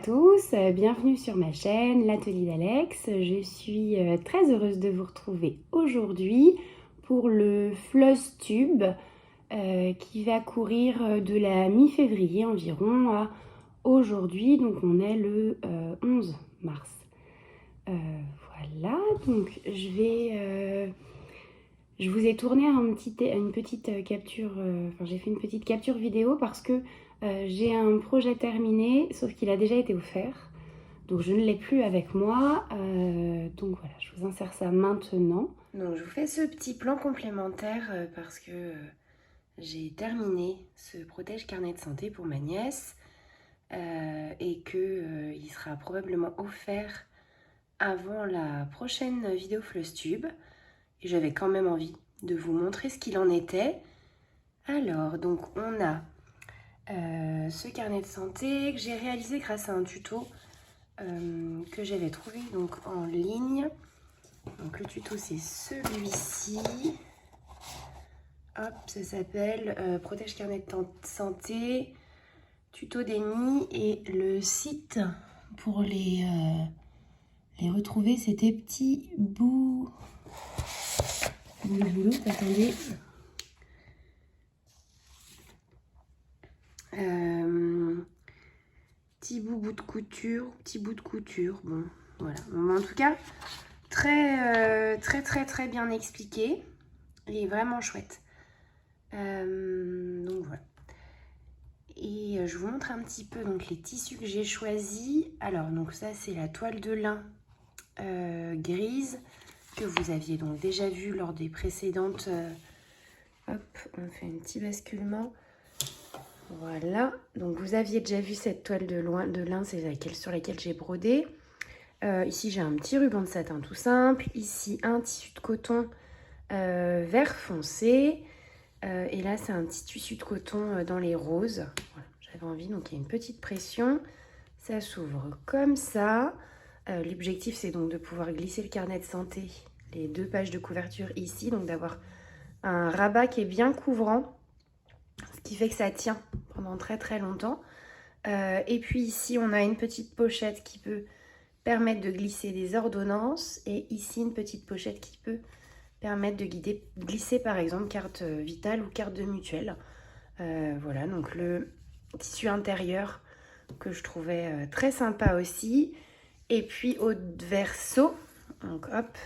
tous, bienvenue sur ma chaîne, l'Atelier d'Alex. Je suis très heureuse de vous retrouver aujourd'hui pour le Floss Tube qui va courir de la mi-février environ à aujourd'hui, donc on est le 11 mars. Voilà, donc je vous ai tourné une petite capture, j'ai fait une petite capture vidéo parce que j'ai un projet terminé, sauf qu'il a déjà été offert. Donc je ne l'ai plus avec moi. Donc voilà, je vous insère ça maintenant. Donc je vous fais ce petit plan complémentaire parce que j'ai terminé ce protège carnet de santé pour ma nièce et que il sera probablement offert avant la prochaine vidéo FlossTube. Et j'avais quand même envie de vous montrer ce qu'il en était. Alors, donc on a ce carnet de santé que j'ai réalisé grâce à un tuto que j'avais trouvé donc en ligne. Donc le tuto c'est celui-ci. Hop, ça s'appelle Protège carnet de santé, tuto DENI, et le site pour les retrouver c'était Petit Bout. Attendez. Petit bout de couture, bon voilà. Bon, en tout cas, très bien expliqué et vraiment chouette. Donc voilà. Et je vous montre un petit peu donc les tissus que j'ai choisis. Alors donc ça c'est la toile de lin grise que vous aviez donc déjà vu lors des précédentes. Hop, on fait un petit basculement. Voilà, donc vous aviez déjà vu cette toile de lin, c'est sur laquelle j'ai brodé. Ici j'ai un petit ruban de satin tout simple. Ici un tissu de coton vert foncé. Et là c'est un petit tissu de coton dans les roses. Voilà, j'avais envie, donc il y a une petite pression. Ça s'ouvre comme ça. L'objectif c'est donc de pouvoir glisser le carnet de santé, les 2 pages de couverture ici, donc d'avoir un rabat qui est bien couvrant, ce qui fait que ça tient pendant très longtemps. Et puis ici on a une petite pochette qui peut permettre de glisser des ordonnances, et ici une petite pochette qui peut permettre de glisser par exemple carte vitale ou carte de mutuelle. Voilà, donc le tissu intérieur que je trouvais très sympa aussi. Et puis au verso, donc hop,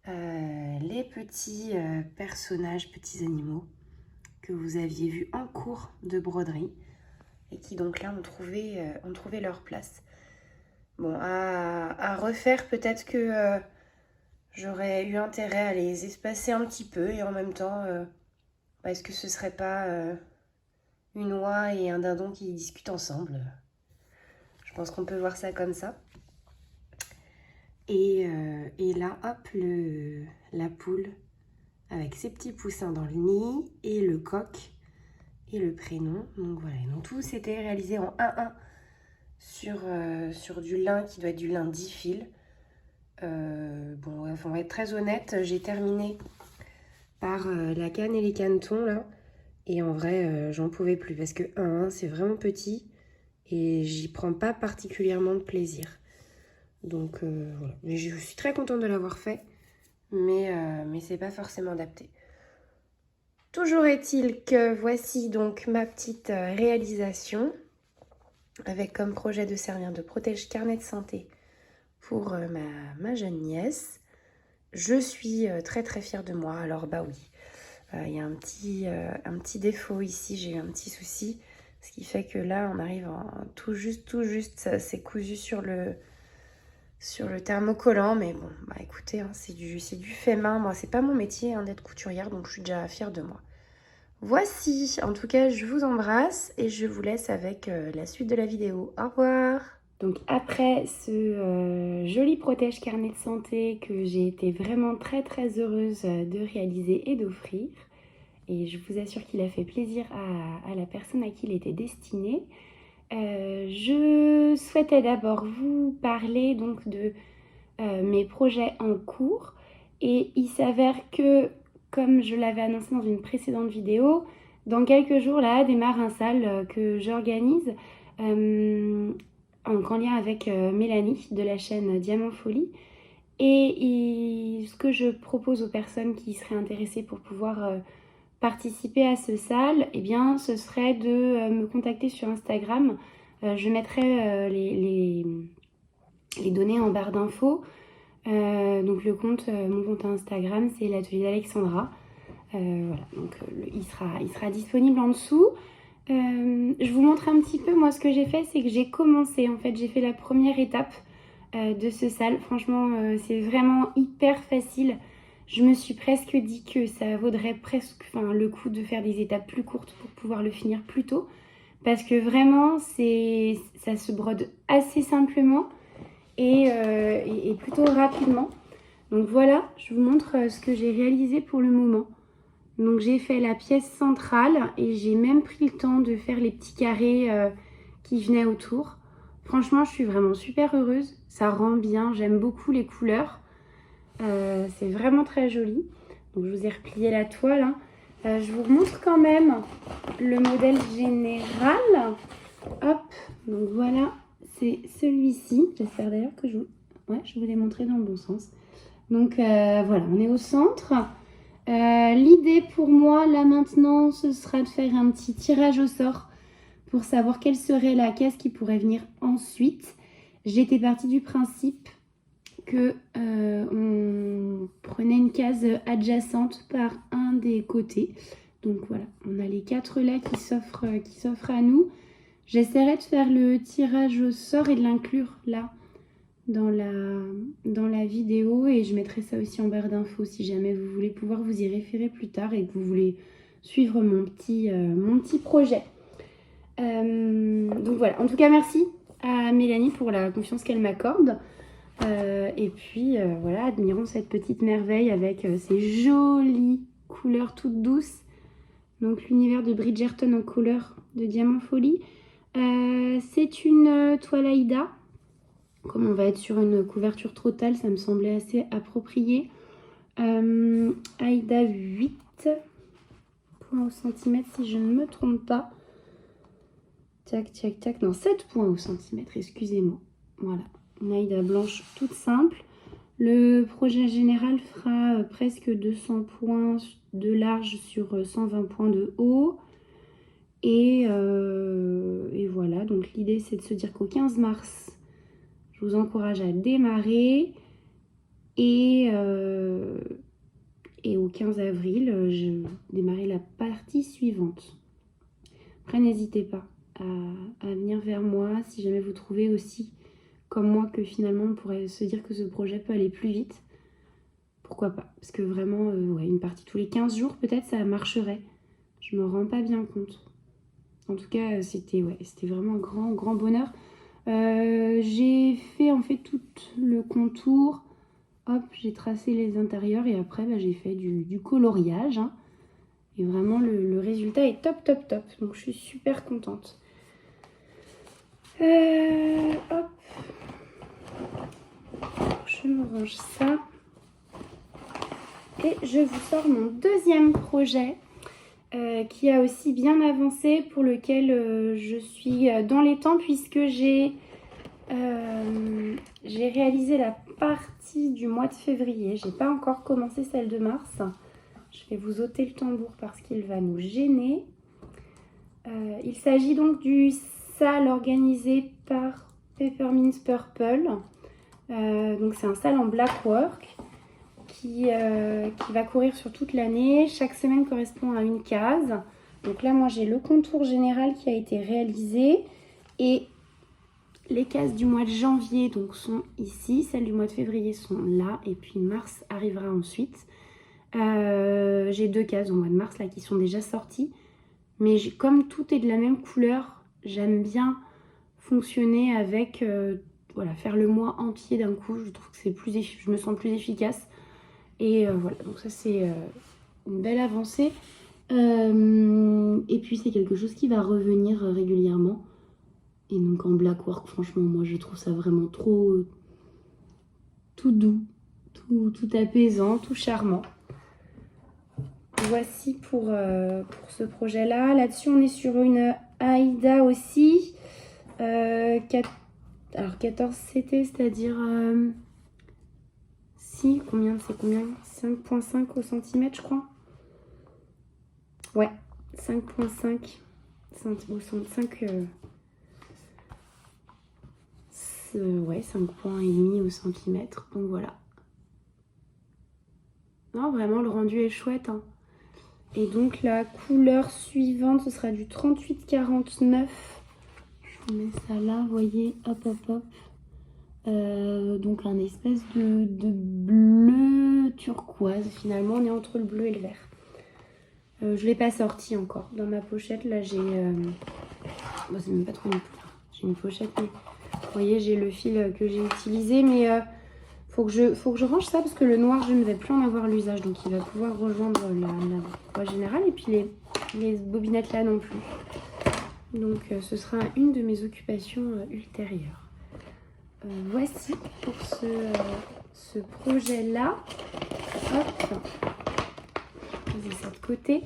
les petits personnages, petits animaux que vous aviez vus en cours de broderie et qui donc là ont trouvé leur place. Bon, à refaire, peut-être que j'aurais eu intérêt à les espacer un petit peu, et en même temps, est-ce que ce serait pas une oie et un dindon qui discutent ensemble? Je pense qu'on peut voir ça comme ça. Et là, hop, la poule avec ses petits poussins dans le nid, et le coq et le prénom. Donc voilà, donc tout s'était réalisé en 1-1 sur du lin qui doit être du lin 10 fils. Bon, on va être très honnête, j'ai terminé par la canne et les canetons là, et en vrai j'en pouvais plus parce que 1-1 c'est vraiment petit et j'y prends pas particulièrement de plaisir. Donc voilà, mais je suis très contente de l'avoir fait, mais c'est pas forcément adapté. Toujours est-il que voici donc ma petite réalisation, avec comme projet de servir de protège carnet de santé pour ma jeune nièce. Je suis très fière de moi. Alors bah oui, il y a un petit défaut ici, j'ai eu un petit souci, ce qui fait que là on arrive en tout juste, c'est cousu sur le thermocollant, mais bon, bah écoutez, hein, c'est du fait main. Moi c'est pas mon métier d'être couturière, donc je suis déjà fière de moi. Voici, en tout cas je vous embrasse et je vous laisse avec la suite de la vidéo. Au revoir. Donc après ce joli protège carnet de santé que j'ai été vraiment très heureuse de réaliser et d'offrir, et je vous assure qu'il a fait plaisir à la personne à qui il était destiné, je souhaitais d'abord vous parler donc de mes projets en cours. Et il s'avère que, comme je l'avais annoncé dans une précédente vidéo, dans quelques jours là démarre un salle que j'organise donc en lien avec Mélanie de la chaîne Diamant Folie. Et ce que je propose aux personnes qui seraient intéressées pour pouvoir participer à ce sale, eh bien, ce serait de me contacter sur Instagram. Je mettrai les données en barre d'infos. Donc mon compte Instagram, c'est l'atelier d'Alexandra. Voilà, donc il sera disponible en dessous. Je vous montre un petit peu, moi ce que j'ai fait, c'est que j'ai commencé, en fait j'ai fait la première étape de ce sale. Franchement c'est vraiment hyper facile. Je me suis presque dit que ça vaudrait presque le coup de faire des étapes plus courtes pour pouvoir le finir plus tôt, parce que vraiment ça se brode assez simplement et plutôt rapidement. Donc voilà, je vous montre ce que j'ai réalisé pour le moment. Donc j'ai fait la pièce centrale et j'ai même pris le temps de faire les petits carrés qui venaient autour. Franchement, je suis vraiment super heureuse. Ça rend bien, j'aime beaucoup les couleurs. C'est vraiment très joli. Donc je vous ai replié la toile. Hein. Je vous montre quand même le modèle général. Hop, donc voilà, c'est celui-ci. J'espère d'ailleurs que je vous l'ai montré dans le bon sens. Donc voilà, on est au centre. L'idée pour moi là maintenant, ce sera de faire un petit tirage au sort pour savoir quelle serait la case qui pourrait venir ensuite. J'étais partie du principe que on prenait une case adjacente par un des côtés. Donc voilà, on a les 4 là qui s'offrent à nous. J'essaierai de faire le tirage au sort et de l'inclure là dans la vidéo, et je mettrai ça aussi en barre d'infos si jamais vous voulez pouvoir vous y référer plus tard et que vous voulez suivre mon petit projet. Donc voilà, en tout cas merci à Mélanie pour la confiance qu'elle m'accorde. Et puis voilà, admirons cette petite merveille avec ces jolies couleurs toutes douces. Donc l'univers de Bridgerton en couleur de Diamant Folie. C'est une toile Aïda. Comme on va être sur une couverture totale, ça me semblait assez approprié. Aïda 8 points au centimètre si je ne me trompe pas. Tac, tac, tac. Non, 7 points au centimètre, excusez-moi. Voilà, une Aïda blanche toute simple. Le projet général fera presque 200 points de large sur 120 points de haut. Et voilà, donc l'idée c'est de se dire qu'au 15 mars, je vous encourage à démarrer. Et au 15 avril, je démarrai la partie suivante. Après, n'hésitez pas à venir vers moi si jamais vous trouvez aussi, comme moi, que finalement on pourrait se dire que ce projet peut aller plus vite. Pourquoi pas? Parce que vraiment, une partie tous les 15 jours, peut-être ça marcherait. Je me rends pas bien compte. En tout cas, c'était vraiment un grand bonheur. J'ai fait en fait tout le contour. Hop, j'ai tracé les intérieurs et après j'ai fait du coloriage. Hein. Et vraiment le résultat est top, top, top. Donc je suis super contente. Hop. Je me range ça. Et je vous sors mon deuxième projet qui a aussi bien avancé, pour lequel je suis dans les temps, puisque j'ai réalisé la partie du mois de février. J'ai pas encore commencé celle de mars. Je vais vous ôter le tambour parce qu'il va nous gêner. Il s'agit donc du sale organisé par Peppermint Purple. Donc c'est un sale en black work qui va courir sur toute l'année. Chaque semaine correspond à une case. Donc là, moi, j'ai le contour général qui a été réalisé. Et les cases du mois de janvier donc, sont ici. Celles du mois de février sont là. Et puis mars arrivera ensuite. J'ai 2 cases au mois de mars là qui sont déjà sorties. Mais comme tout est de la même couleur, j'aime bien fonctionner avec... faire le mois entier d'un coup. Je trouve que je me sens plus efficace. Et voilà, donc ça c'est une belle avancée. Et puis c'est quelque chose qui va revenir régulièrement. Et donc en black work, franchement, moi je trouve ça vraiment tout doux, tout apaisant, tout charmant. Voici pour ce projet-là. Là-dessus, on est sur une Aïda aussi, Alors 14 CT, c'est-à-dire... si, combien c'est combien 5,5 au centimètre, je crois. Ouais, 5,5 au centimètre. Ouais, 5,5 au centimètre. Donc voilà. Non, vraiment, le rendu est chouette. Hein. Et donc la couleur suivante, ce sera du 38,49. Je vous mets ça là, vous voyez, hop, hop, hop. Donc un espèce de bleu turquoise. Finalement, on est entre le bleu et le vert. Je ne l'ai pas sorti encore. Dans ma pochette, là, j'ai... Bon, c'est même pas trop une poudre. J'ai une pochette, mais... Vous voyez, j'ai le fil que j'ai utilisé, mais faut que je range ça parce que le noir, je ne vais plus en avoir l'usage. Donc, il va pouvoir rejoindre la voie générale et puis les bobinettes là non plus. Donc, ce sera une de mes occupations ultérieures. Voici pour ce projet-là. Hop, je mets ça de côté.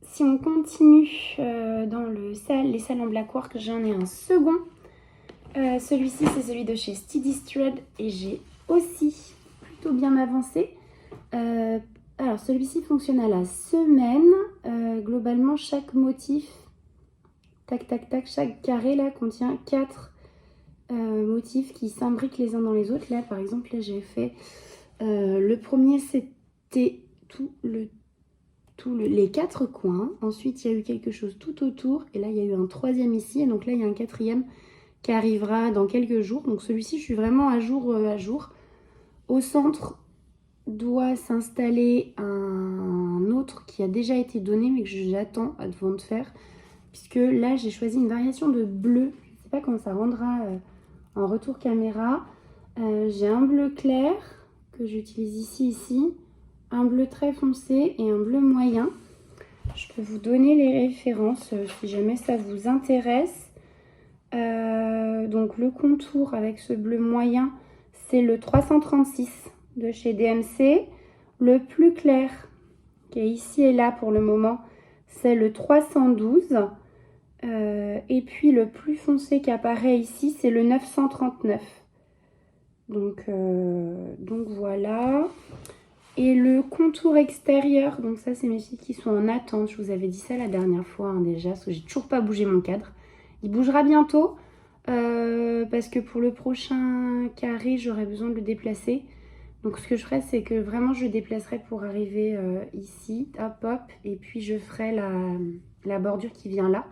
Si on continue dans les salles en black work, j'en ai un second. Celui-ci, c'est celui de chez Steady Thread et j'ai aussi plutôt bien avancé. Alors, celui-ci fonctionne à la semaine. Globalement, chaque motif, tac, tac, tac, chaque carré là contient 4 motifs qui s'imbriquent les uns dans les autres. Là, par exemple, là, j'ai fait le premier, c'était les 4 coins. Ensuite, il y a eu quelque chose tout autour. Et là, il y a eu un troisième ici. Et donc là, il y a un quatrième qui arrivera dans quelques jours. Donc celui-ci, je suis vraiment à jour. Au centre doit s'installer un autre qui a déjà été donné, mais que j'attends avant de faire. Puisque là, j'ai choisi une variation de bleu. Je ne sais pas comment ça rendra en retour caméra. J'ai un bleu clair que j'utilise ici. Un bleu très foncé et un bleu moyen. Je peux vous donner les références si jamais ça vous intéresse. Donc le contour avec ce bleu moyen, c'est le 336 de chez DMC. Le plus clair, qui est ici et là pour le moment, c'est le 312. Et puis le plus foncé qui apparaît ici, c'est le 939. Donc voilà. Et le contour extérieur, donc ça c'est mes filles qui sont en attente. Je vous avais dit ça la dernière fois hein, déjà, parce que j'ai toujours pas bougé mon cadre. Il bougera bientôt, parce que pour le prochain carré, j'aurai besoin de le déplacer. Donc ce que je ferai, c'est que vraiment je le déplacerai pour arriver ici, hop hop, et puis je ferai la bordure qui vient là.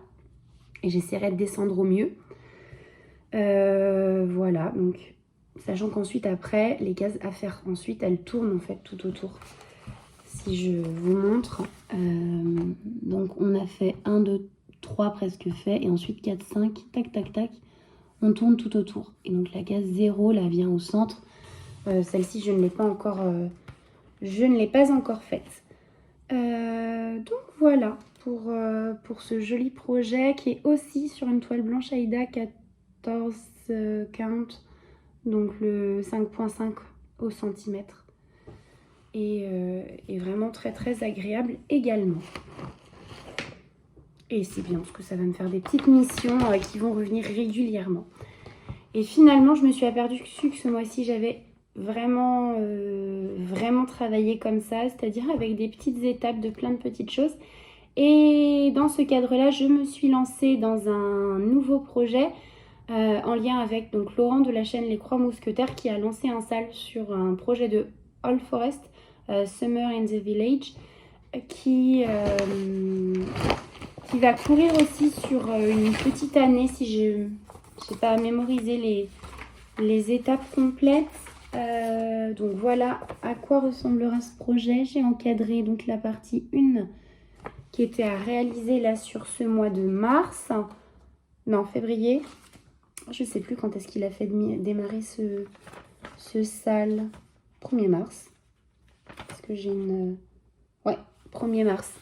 Et j'essaierai de descendre au mieux. Voilà, donc... Sachant qu'ensuite, après, les cases à faire ensuite, elles tournent en fait tout autour. Si je vous montre, donc on a fait 1, 2, 3 presque fait. Et ensuite 4, 5, tac, tac, tac, on tourne tout autour. Et donc la case 0, là, vient au centre. Celle-ci, je ne l'ai pas encore faite. Donc voilà, pour ce joli projet qui est aussi sur une toile blanche Aïda 14 count. Donc le 5,5 au centimètre. Et vraiment très très agréable également. Et c'est bien parce que ça va me faire des petites missions qui vont revenir régulièrement. Et finalement, je me suis aperçue que ce mois-ci, j'avais vraiment travaillé comme ça. C'est-à-dire avec des petites étapes de plein de petites choses. Et dans ce cadre-là, je me suis lancée dans un nouveau projet en lien avec donc Laurent de la chaîne Les Croix Mousquetaires qui a lancé un sale sur un projet de All Forest, Summer in the Village, qui va courir aussi sur une petite année si je n'ai pas mémorisé les étapes complètes. Donc voilà à quoi ressemblera ce projet. J'ai encadré donc la partie 1 qui était à réaliser là sur ce mois de mars, non février. Je ne sais plus quand est-ce qu'il a fait démarrer ce sale. 1er mars. Parce que j'ai une... Ouais, 1er mars.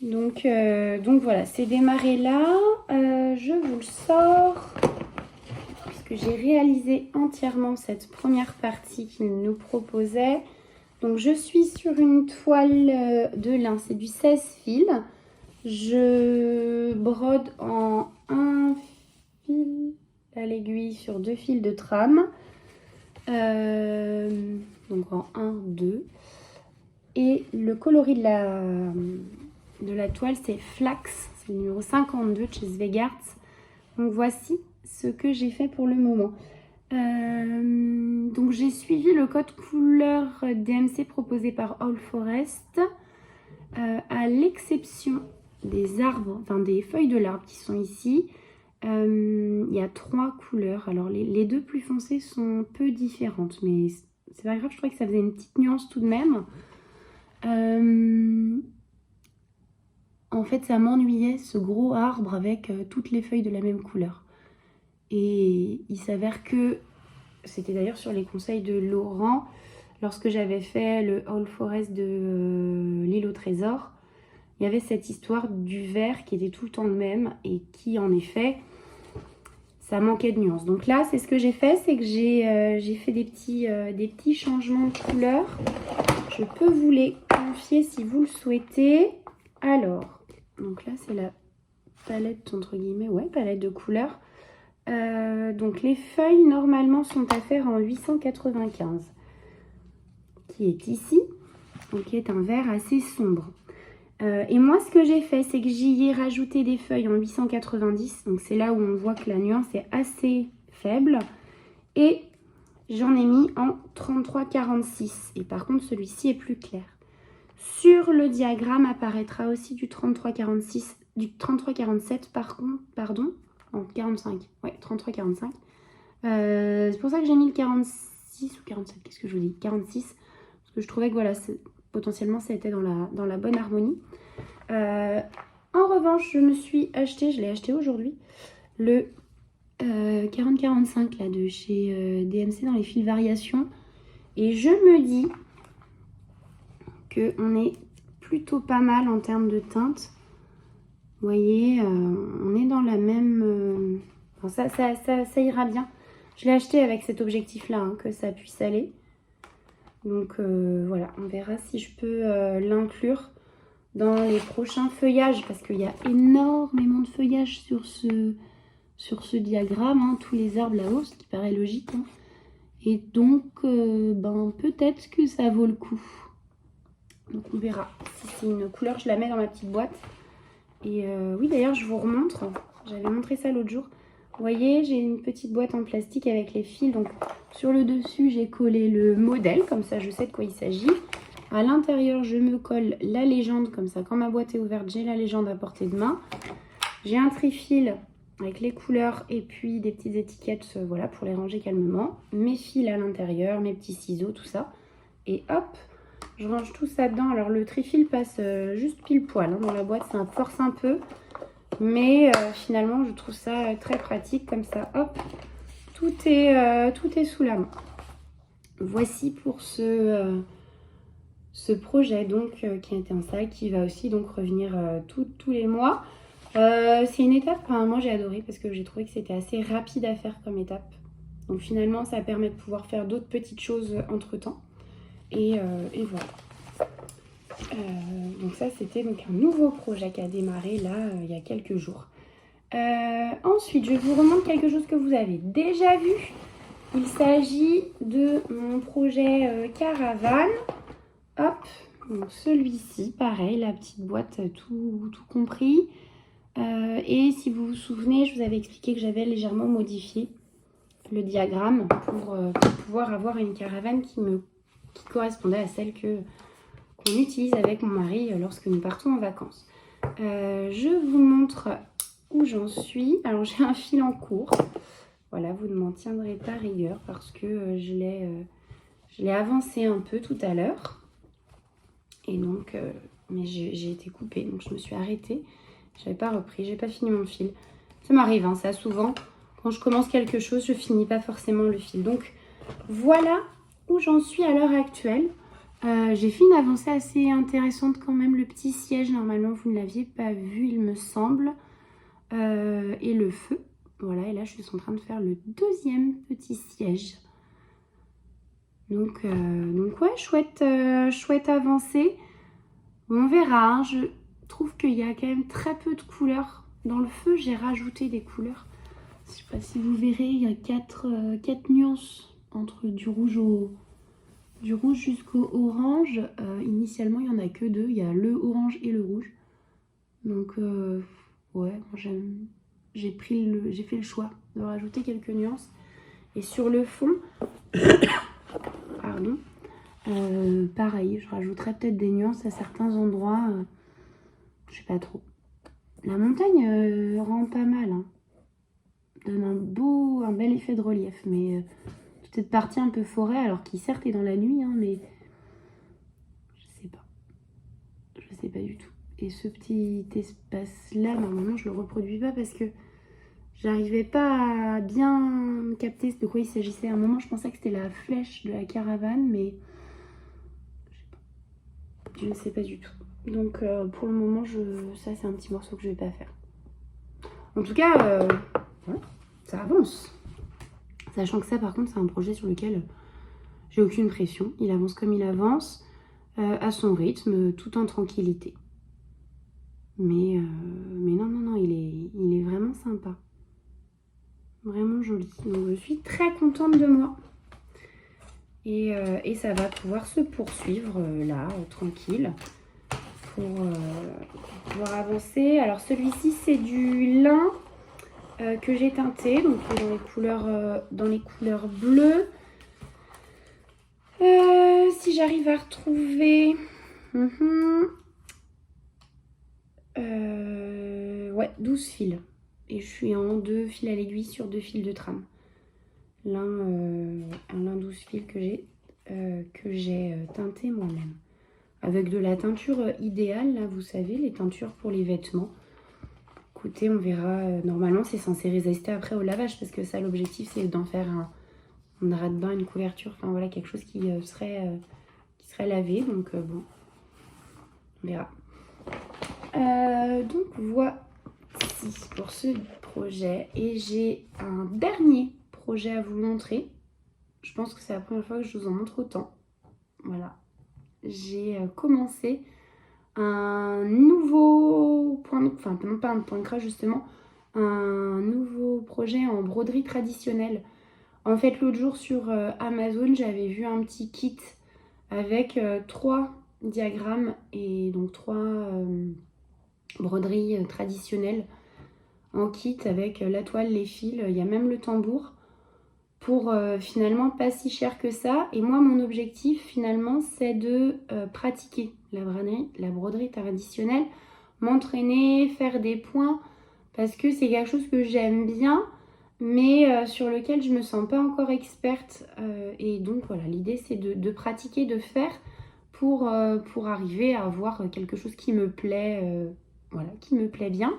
Donc voilà, c'est démarré là. Je vous le sors. Puisque j'ai réalisé entièrement cette première partie qu'il nous proposait. Donc je suis sur une toile de lin. C'est du 16 fils. Je brode en un fil à l'aiguille sur 2 fils de trame. Donc en 1, 2. Et le coloris de la toile, c'est Flax. C'est le numéro 52 de chez Zweigart. Donc voici ce que j'ai fait pour le moment. Donc j'ai suivi le code couleur DMC proposé par All Forest. À l'exception des arbres, enfin des feuilles de l'arbre qui sont ici, il y a 3 couleurs. Alors les 2 plus foncées sont peu différentes, mais c'est pas grave, je trouvais que ça faisait une petite nuance tout de même. En fait, ça m'ennuyait ce gros arbre avec toutes les feuilles de la même couleur. Et il s'avère que, c'était d'ailleurs sur les conseils de Laurent, lorsque j'avais fait le All Forest de l'île au trésor, il y avait cette histoire du vert qui était tout le temps le même et qui, en effet, ça manquait de nuances. Donc là, c'est ce que j'ai fait, c'est que j'ai fait des petits changements de couleur. Je peux vous les confier si vous le souhaitez. Alors, donc là, c'est la palette, entre guillemets, ouais, palette de couleurs. Donc les feuilles, normalement, sont à faire en 895, qui est ici, donc qui est un vert assez sombre. Et moi, ce que j'ai fait, c'est que j'y ai rajouté des feuilles en 890. Donc, c'est là où on voit que la nuance est assez faible. Et j'en ai mis en 3346. Et par contre, celui-ci est plus clair. Sur le diagramme apparaîtra aussi du 3346, du 3347 par contre, pardon, en 45. Ouais, 3345. C'est pour ça que j'ai mis le 46 ou 47. Qu'est-ce que je vous dis? 46. Parce que je trouvais que voilà, potentiellement ça était dans la bonne harmonie. En revanche, je l'ai acheté aujourd'hui, le 4045 là, de chez DMC dans les fils variations. Et je me dis qu'on est plutôt pas mal en termes de teinte. Vous voyez, on est dans la même... Enfin, ça ira bien. Je l'ai acheté avec cet objectif-là, hein, que ça puisse aller. Donc voilà, on verra si je peux l'inclure dans les prochains feuillages, parce qu'il y a énormément de feuillages sur ce diagramme, hein, tous les arbres là-haut, ce qui paraît logique. Hein. Et donc, peut-être que ça vaut le coup. Donc on verra. Si c'est une couleur, je la mets dans ma petite boîte. Et oui, d'ailleurs, je vous remontre. J'avais montré ça l'autre jour. Vous voyez, j'ai une petite boîte en plastique avec les fils. Donc, sur le dessus, j'ai collé le modèle. Comme ça, je sais de quoi il s'agit. À l'intérieur, je me colle la légende. Comme ça, quand ma boîte est ouverte, j'ai la légende à portée de main. J'ai un trifil avec les couleurs et puis des petites étiquettes, voilà, pour les ranger calmement. Mes fils à l'intérieur, mes petits ciseaux, tout ça. Et hop, je range tout ça dedans. Alors, le trifil passe juste pile poil hein, dans la boîte. Ça force un peu. Mais finalement, je trouve ça très pratique. Comme ça, hop, tout est sous la main. Voici pour ce projet donc qui est un sac qui va aussi donc revenir tous les mois. C'est une étape, moi j'ai adoré parce que j'ai trouvé que c'était assez rapide à faire comme étape. Donc finalement, ça permet de pouvoir faire d'autres petites choses entre temps. Et voilà. Donc ça, c'était donc un nouveau projet qui a démarré là il y a quelques jours. Ensuite, je vous remontre quelque chose que vous avez déjà vu. Il s'agit de mon projet caravane. Hop, donc celui-ci, pareil, la petite boîte tout compris. Et si vous vous souvenez, je vous avais expliqué que j'avais légèrement modifié le diagramme pour pouvoir avoir une caravane qui correspondait à celle qu'on utilise avec mon mari lorsque nous partons en vacances. Je vous montre où j'en suis. Alors j'ai un fil en cours. Voilà, vous ne m'en tiendrez pas rigueur parce que je l'ai avancé un peu tout à l'heure. Et donc, mais j'ai été coupée, donc je me suis arrêtée. Je n'avais pas repris, j'ai pas fini mon fil. Ça m'arrive, hein, ça souvent. Quand je commence quelque chose, je finis pas forcément le fil. Donc voilà où j'en suis à l'heure actuelle. J'ai fait une avancée assez intéressante quand même. Le petit siège, normalement, vous ne l'aviez pas vu, il me semble. Et le feu. Voilà, et là, je suis en train de faire le deuxième petit siège. Donc ouais, chouette avancée. On verra. Hein, trouve qu'il y a quand même très peu de couleurs. Dans le feu, j'ai rajouté des couleurs. Je sais pas si vous verrez, il y a 4 nuances entre du rouge jusqu'au orange. Initialement, il n'y en a que 2. Il y a le orange et le rouge. Donc, ouais, j'ai fait le choix de rajouter quelques nuances. Et sur le fond, pardon, pareil, je rajouterai peut-être des nuances à certains endroits. Je sais pas trop. La montagne rend pas mal, hein. Donne un bel effet de relief, mais cette partie un peu forêt, alors qui certes est dans la nuit, hein, mais je sais pas du tout. Et ce petit espace là, normalement je le reproduis pas parce que j'arrivais pas à bien capter de quoi il s'agissait. À un moment je pensais que c'était la flèche de la caravane, mais je ne sais pas du tout. Donc pour le moment ça c'est un petit morceau que je vais pas faire. En tout cas voilà, ça avance. Sachant que ça par contre c'est un projet sur lequel j'ai aucune pression. Il avance comme il avance, à son rythme, tout en tranquillité. Mais non, il est vraiment sympa. Vraiment joli. Donc je suis très contente de moi. Et ça va pouvoir se poursuivre là, tranquille, pour pouvoir avancer. Alors celui-ci c'est du lin que j'ai teinté, donc dans les couleurs bleues. Si j'arrive à retrouver... ouais, 12 fils. Et je suis en 2 fils à l'aiguille sur 2 fils de trame. Un lin 12 fils que j'ai teinté moi-même. Avec de la teinture idéale, là, vous savez, les teintures pour les vêtements. Écoutez, on verra. Normalement, c'est censé résister après au lavage, parce que ça, l'objectif, c'est d'en faire un drap de bain, une couverture. Enfin, voilà, quelque chose qui serait lavé. Donc, bon, on verra. Donc, voici pour ce projet. Et j'ai un dernier projet à vous montrer. Je pense que c'est la première fois que je vous en montre autant. Voilà. J'ai commencé un nouveau point, enfin non pas un point de crash justement, un nouveau projet en broderie traditionnelle. En fait, l'autre jour sur Amazon, j'avais vu un petit kit avec 3 diagrammes et donc 3 broderies traditionnelles en kit avec la toile, les fils, il y a même le tambour. Pour finalement pas si cher que ça. Et moi, mon objectif finalement, c'est de pratiquer la broderie traditionnelle, m'entraîner, faire des points, parce que c'est quelque chose que j'aime bien, mais sur lequel je me sens pas encore experte. Et donc voilà, l'idée c'est de pratiquer, de faire pour arriver à avoir quelque chose qui me plaît, voilà, qui me plaît bien.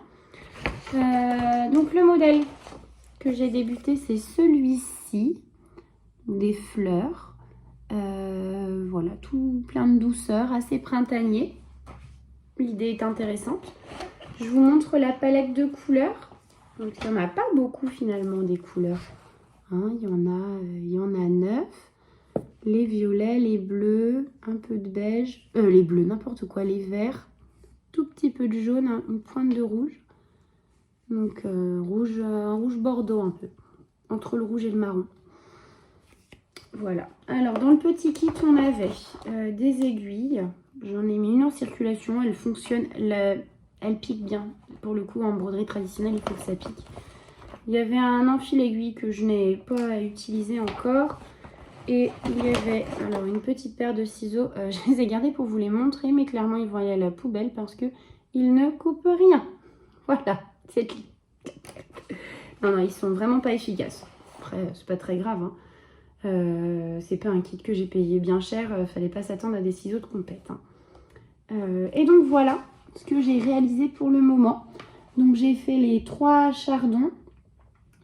Donc le modèle que j'ai débuté, c'est celui-ci, des fleurs, voilà, tout plein de douceur, assez printanier. L'idée est intéressante. Je vous montre la palette de couleurs. Donc il n'y en a pas beaucoup finalement des couleurs, hein, il y en a 9. Les violets, les bleus, un peu de beige, les bleus n'importe quoi, les verts, tout petit peu de jaune, hein, une pointe de rouge. Donc un rouge bordeaux un peu, entre le rouge et le marron. Voilà. Alors dans le petit kit, on avait des aiguilles. J'en ai mis une en circulation, elle fonctionne, elle pique bien. Pour le coup, en broderie traditionnelle, il faut que ça pique. Il y avait un enfil aiguille que je n'ai pas utilisé encore. Et il y avait alors une petite paire de ciseaux. Je les ai gardés pour vous les montrer, mais clairement, ils vont aller à la poubelle parce qu'ils ne coupent rien. Voilà, c'est tout. Non, ils sont vraiment pas efficaces. Après, c'est pas très grave, hein. C'est pas un kit que j'ai payé bien cher. Fallait pas s'attendre à des ciseaux de compète, hein. Et donc voilà ce que j'ai réalisé pour le moment. Donc j'ai fait les 3 chardons.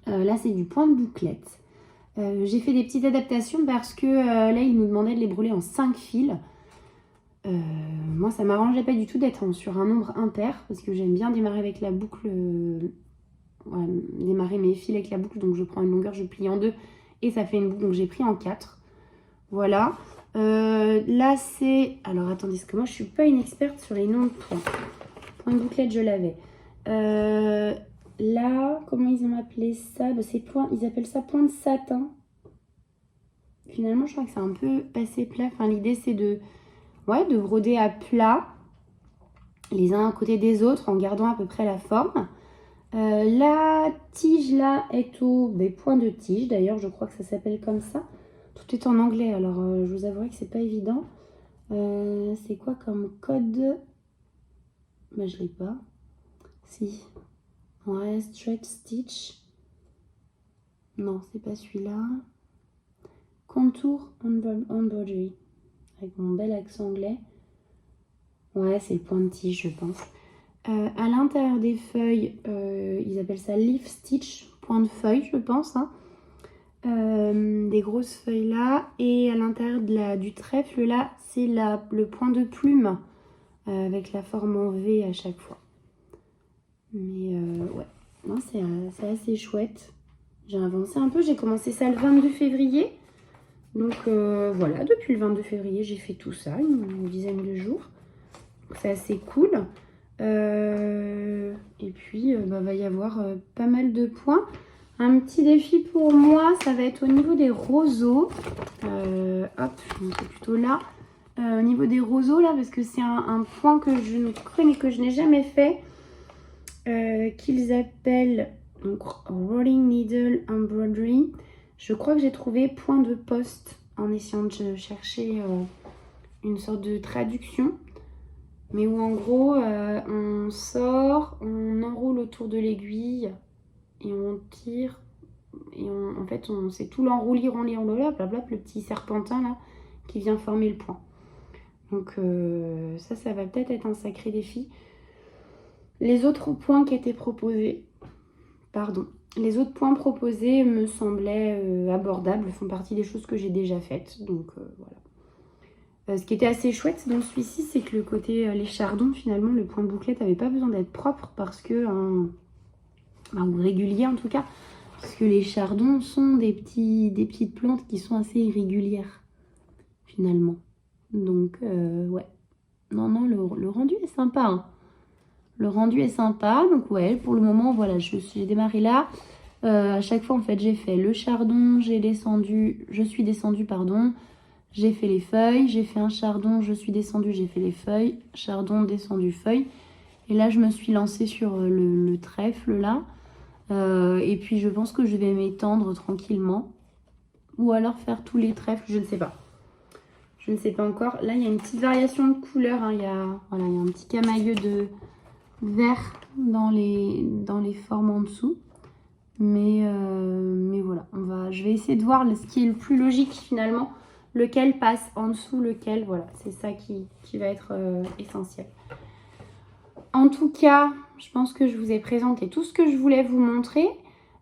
Là, c'est du point de bouclette. J'ai fait des petites adaptations parce que là, il nous demandait de les brûler en 5 fils. Moi, ça m'arrangeait pas du tout d'être sur un nombre impair parce que j'aime bien démarrer avec la boucle, démarrer mes fils avec la boucle. Donc, je prends une longueur, je plie en 2 et ça fait une boucle. Donc, j'ai pris en 4. Voilà. Là, c'est... Alors, attendez, parce que moi, je suis pas une experte sur les noms de points. point de bouclette, je l'avais. Là, comment ils ont appelé ça? Ils appellent ça point de satin. Finalement, je crois que c'est un peu passé plat. Enfin, l'idée, c'est de broder à plat, les uns à côté des autres, en gardant à peu près la forme. La tige, là, est au point de tige. D'ailleurs, je crois que ça s'appelle comme ça. Tout est en anglais, alors je vous avouerai que c'est pas évident. C'est quoi comme code? Bah, je l'ai pas. Si. Ouais, straight stitch. Non, c'est pas celui-là. Contour embroidery. Avec mon bel accent anglais. Ouais, c'est le point de tige, je pense. À l'intérieur des feuilles, ils appellent ça leaf stitch, point de feuille, je pense. Hein. Des grosses feuilles là. Et à l'intérieur du trèfle là, c'est le point de plume avec la forme en V à chaque fois. Mais ouais, non, c'est assez chouette. J'ai avancé un peu, j'ai commencé ça le 22 février. Donc voilà, depuis le 22 février, j'ai fait tout ça, une dizaine de jours. C'est assez cool. Et puis, va y avoir pas mal de points. Un petit défi pour moi, ça va être au niveau des roseaux. Hop, je monte plutôt là. Au niveau des roseaux, là, parce que c'est un point que je ne connais, que je n'ai jamais fait. Qu'ils appellent donc Rolling Needle Embroidery. Je crois que j'ai trouvé point de poste en essayant de chercher une sorte de traduction. Mais où en gros, on sort, on enroule autour de l'aiguille et on tire. Et en fait, c'est tout l'enroulis, blablabla, le petit serpentin là qui vient former le point. Donc ça va peut-être être un sacré défi. Les autres points qui étaient proposés, les autres points proposés me semblaient abordables, font partie des choses que j'ai déjà faites. Donc voilà. Ce qui était assez chouette dans celui-ci, c'est que le côté les chardons, finalement, le point de bouclette n'avait pas besoin d'être propre parce que, ou régulier en tout cas, parce que les chardons sont des petites plantes qui sont assez irrégulières, finalement. Donc, ouais. Non, le rendu est sympa. Hein. Le rendu est sympa. Donc, ouais, pour le moment, voilà, j'ai démarré là. À chaque fois, en fait, j'ai fait le chardon, je suis descendue, j'ai fait les feuilles, j'ai fait un chardon, je suis descendue, j'ai fait les feuilles, chardon, descendu, feuille. Et là, je me suis lancée sur le trèfle, là. Et puis, je pense que je vais m'étendre tranquillement. Ou alors faire tous les trèfles, je ne sais pas. Je ne sais pas encore. Là, il y a une petite variation de couleur. Hein. Il y a un petit camailleux de vert dans les formes en dessous. Mais voilà, je vais essayer de voir ce qui est le plus logique finalement. Lequel passe en dessous, lequel, voilà. C'est ça qui va être essentiel. En tout cas, je pense que je vous ai présenté tout ce que je voulais vous montrer.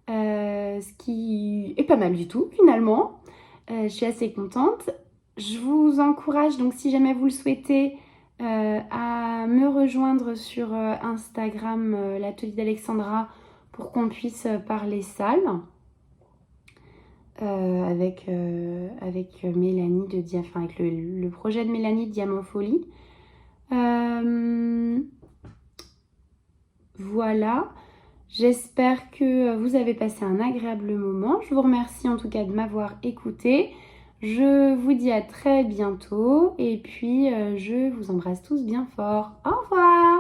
Ce qui est pas mal du tout finalement. Je suis assez contente. Je vous encourage, donc si jamais vous le souhaitez, à me rejoindre sur Instagram, l'atelier d'Alexandra, pour qu'on puisse parler salle avec Mélanie avec le projet de Mélanie de Diamant Folie. Voilà. J'espère que vous avez passé un agréable moment. Je vous remercie en tout cas de m'avoir écouté. Je vous dis à très bientôt et puis je vous embrasse tous bien fort. Au revoir!